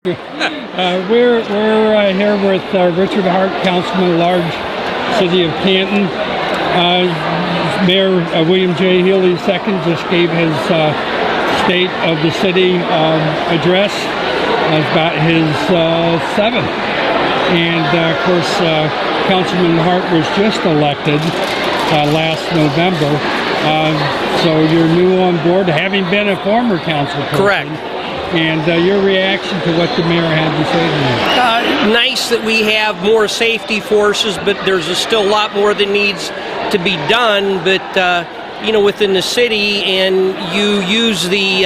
We're here with Richard Hart, Councilman at Large, City of Canton. Mayor William J. Healy II just gave his State of the City address. About his seventh. And of course, Councilman Hart was just elected last November. So you're new on board, having been a former council person. Correct. And your reaction to what the mayor had to say tonight? Nice that we have more safety forces, but there's still a lot more that needs to be done. But, within the city, and you use the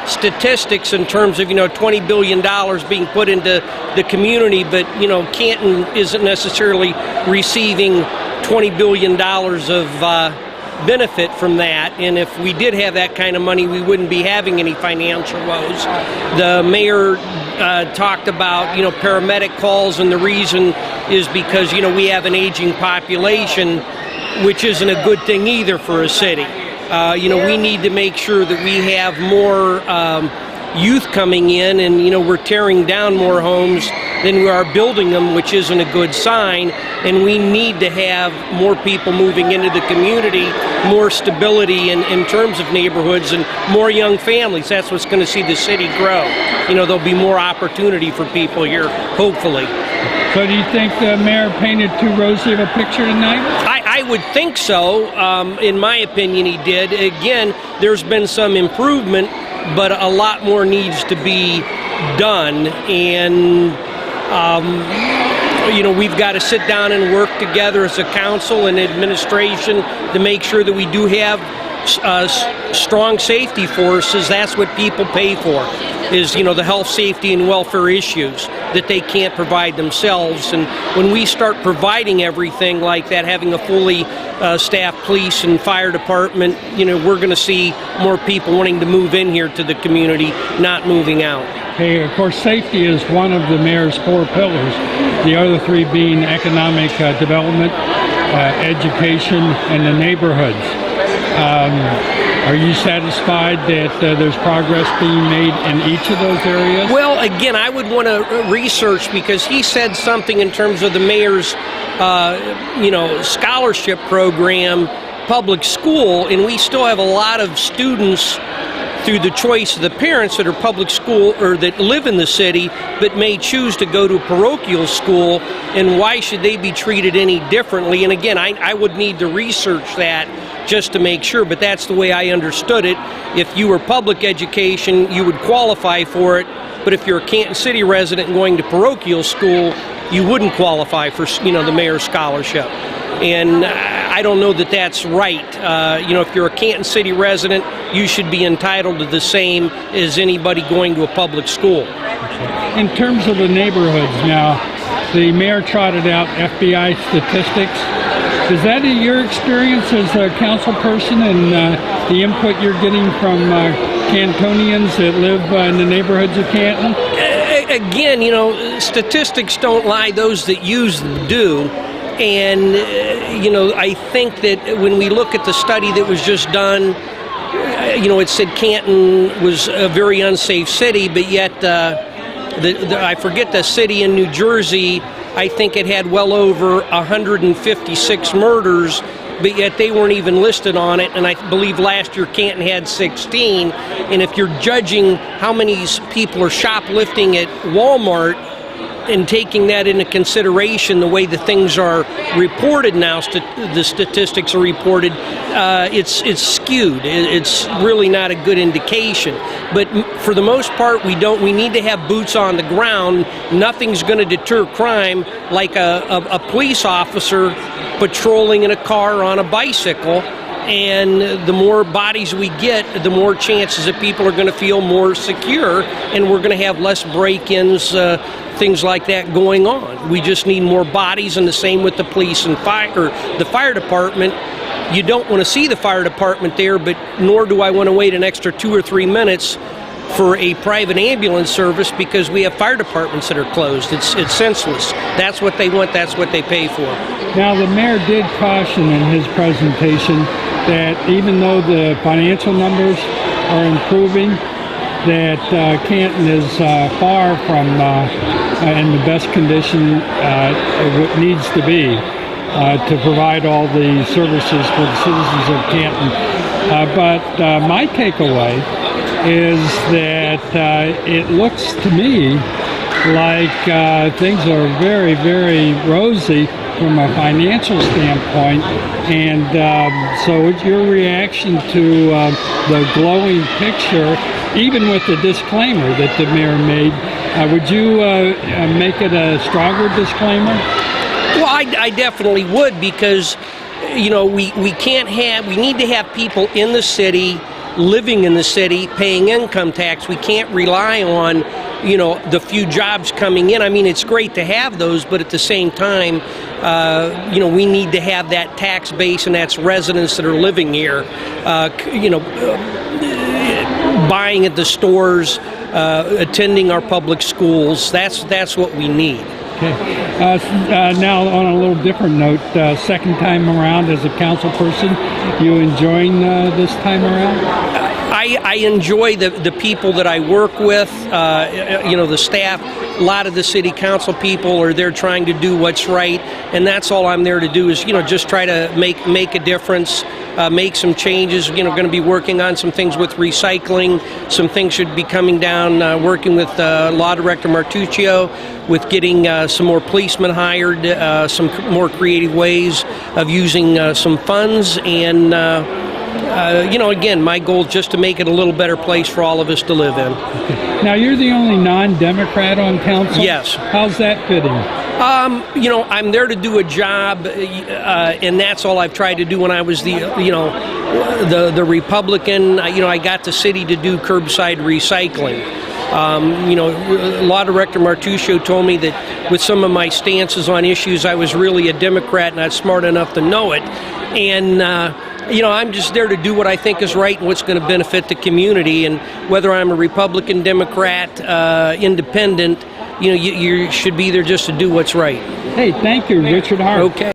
statistics in terms of, $20 billion being put into the community, but, Canton isn't necessarily receiving $20 billion of benefit from that, and if we did have that kind of money, we wouldn't be having any financial woes. The mayor talked about paramedic calls, and the reason is because we have an aging population, which isn't a good thing either for a city. We need to make sure that we have more youth coming in, and we're tearing down more homes than we are building them, which isn't a good sign. And we need to have more people moving into the community, more stability in terms of neighborhoods, and more young families. That's what's going to see the city grow. There'll be more opportunity for people here, hopefully. So do you think the mayor painted too rosy of a picture tonight? I would think so. In my opinion, he did. Again, there's been some improvement, but a lot more needs to be done. And we've got to sit down and work together as a council and administration to make sure that we do have strong safety forces. That's what people pay for, is the health, safety, and welfare issues that they can't provide themselves. And when we start providing everything like that, having a fully staffed police and fire department, we're going to see more people wanting to move in here to the community, not moving out. Hey, of course, safety is one of the mayor's 4 pillars. The other 3 being economic development, education, and the neighborhoods. Are you satisfied that there's progress being made in each of those areas? Well, again, I would want to research, because he said something in terms of the mayor's, scholarship program, public school, and we still have a lot of students through the choice of the parents that are public school or that live in the city but may choose to go to parochial school, and why should they be treated any differently? And again, I would need to research that just to make sure, but that's the way I understood it. If you were public education, you would qualify for it, but if you're a Canton City resident and going to parochial school, you wouldn't qualify for the mayor's scholarship. And I don't know that that's right. If you're a Canton City resident, you should be entitled to the same as anybody going to a public school. In terms of the neighborhoods now, the mayor trotted out FBI statistics. Is that your experience as a council person, and the input you're getting from Cantonians that live in the neighborhoods of Canton? Again, statistics don't lie, those that use them do. And, I think that when we look at the study that was just done, it said Canton was a very unsafe city, but yet I forget the city in New Jersey, I think it had well over 156 murders, but yet they weren't even listed on it. And I believe last year Canton had 16. And if you're judging how many people are shoplifting at Walmart and taking that into consideration, the way the things are reported now, the statistics are reported, it's skewed. It's really not a good indication. But for the most part, we need to have boots on the ground. Nothing's going to deter crime like a police officer patrolling in a car or on a bicycle. And the more bodies we get, the more chances that people are going to feel more secure, and we're going to have less break-ins, things like that going on. We just need more bodies, and the same with the police and the fire department. You don't want to see the fire department there, but nor do I want to wait an extra 2 or 3 minutes for a private ambulance service because we have fire departments that are closed. It's senseless. That's what they want. That's what they pay for. Now, the mayor did caution in his presentation that even though the financial numbers are improving, that Canton is far from in the best condition it needs to be to provide all the services for the citizens of Canton. But my takeaway is that it looks to me like things are very, very rosy from a financial standpoint. And so what's your reaction to the glowing picture, even with the disclaimer that the mayor made? Would you make it a stronger disclaimer? Well, I definitely would, because we need to have people in the city, living in the city, paying income tax. We can't rely on the few jobs coming in. I mean, it's great to have those, but at the same time, we need to have that tax base, and that's residents that are living here, buying at the stores, attending our public schools. That's what we need. Okay. Now, on a little different note, second time around as a council person, you enjoying this time around? I enjoy the people that I work with, the staff. A lot of the city council people are there trying to do what's right, and that's all I'm there to do is, just try to make a difference, make some changes. Going to be working on some things with recycling. Some things should be coming down, working with Law Director Martuccio, with getting some more policemen hired, some more creative ways of using some funds, and again, my goal is just to make it a little better place for all of us to live in. Okay. Now, you're the only non-Democrat on council? Yes. How's that fitting? I'm there to do a job, and that's all I've tried to do. When I was the Republican, I got the city to do curbside recycling. Law Director Martuccio told me that with some of my stances on issues, I was really a Democrat, not smart enough to know it. And I'm just there to do what I think is right and what's going to benefit the community. And whether I'm a Republican, Democrat, independent, you should be there just to do what's right. Hey, thank you, Richard Hart. Okay.